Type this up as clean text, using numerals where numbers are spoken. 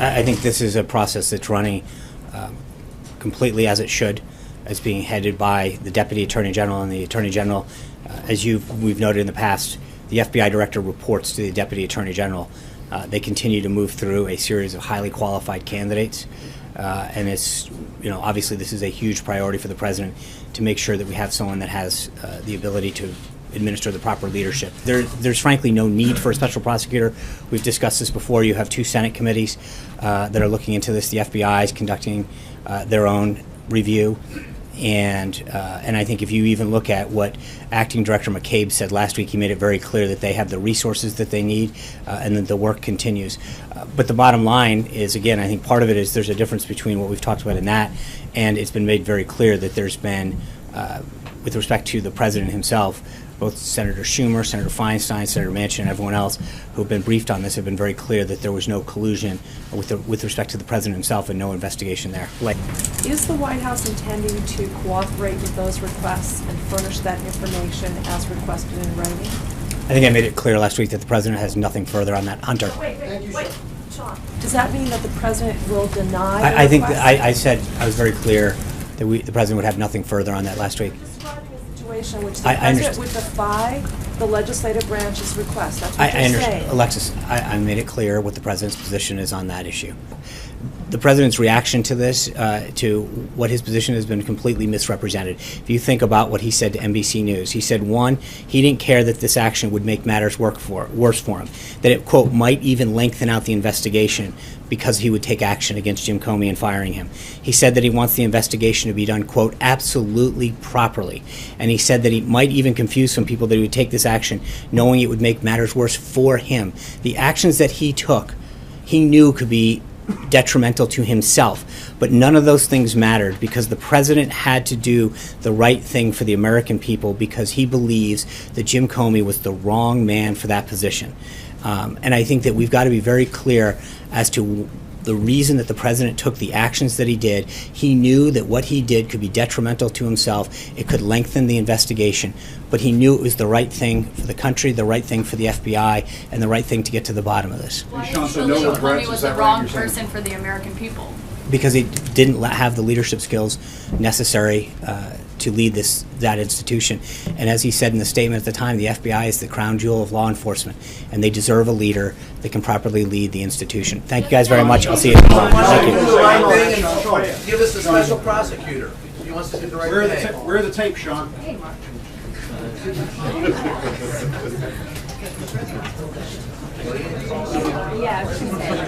I think this is a process that's running completely as it should. It's being headed by the Deputy Attorney General, and the Attorney General, as we've noted in the past, the FBI Director reports to the Deputy Attorney General. They continue to move through a series of highly qualified candidates, and it's, obviously this is a huge priority for the President to make sure that we have someone that has the ability to administer the proper leadership. There's frankly no need for a special prosecutor. We've discussed this before. You have two Senate committees that are looking into this. The FBI is conducting their own review, and I think if you even look at what Acting Director McCabe said last week, he made it very clear that they have the resources that they need, and that the work continues. But the bottom line is, again, I think part of it is there's a difference between what we've talked about in that, and it's been made very clear that there's been, with respect to the President himself, both Senator Schumer, Senator Feinstein, Senator Manchin, and everyone else who have been briefed on this have been very clear that there was no collusion with respect to the President himself and no investigation there. Is the White House intending to cooperate with those requests and furnish that information as requested in writing? I think I made it clear last week that the President has nothing further on that. Hunter. Wait, Sean. Does that mean that the President will deny I think that I said, I was very clear that the President would have nothing further on that last week. In which the President would defy the legislative branch's request. That's what you're saying. Alexis, I made it clear what the President's position is on that issue. The President's reaction to this, to what his position has been completely misrepresented. If you think about what he said to NBC News, he said, one, he didn't care that this action would make matters worse for him, that it, quote, might even lengthen out the investigation because he would take action against Jim Comey and firing him. He said that he wants the investigation to be done, quote, absolutely properly. And he said that he might even confuse some people that he would take this action knowing it would make matters worse for him. The actions that he took, he knew could be detrimental to himself, but none of those things mattered because the President had to do the right thing for the American people because he believes that Jim Comey was the wrong man for that position. And I think that we've got to be very clear as to the reason that the President took the actions that he did. He knew that what he did could be detrimental to himself. It could lengthen the investigation, but he knew it was the right thing for the country, the right thing for the FBI, and the right thing to get to the bottom of this. Why did you believe Comey was the wrong person for the American people? Because he didn't have the leadership skills necessary to lead that institution. And as he said in the statement at the time, the FBI is the crown jewel of law enforcement, and they deserve a leader that can properly lead the institution. Thank you guys very much. I'll see you tomorrow. Thank you. Give us the special prosecutor. He wants to do the right thing. Where the tape, Sean? Hey, Mark. Yeah, she said.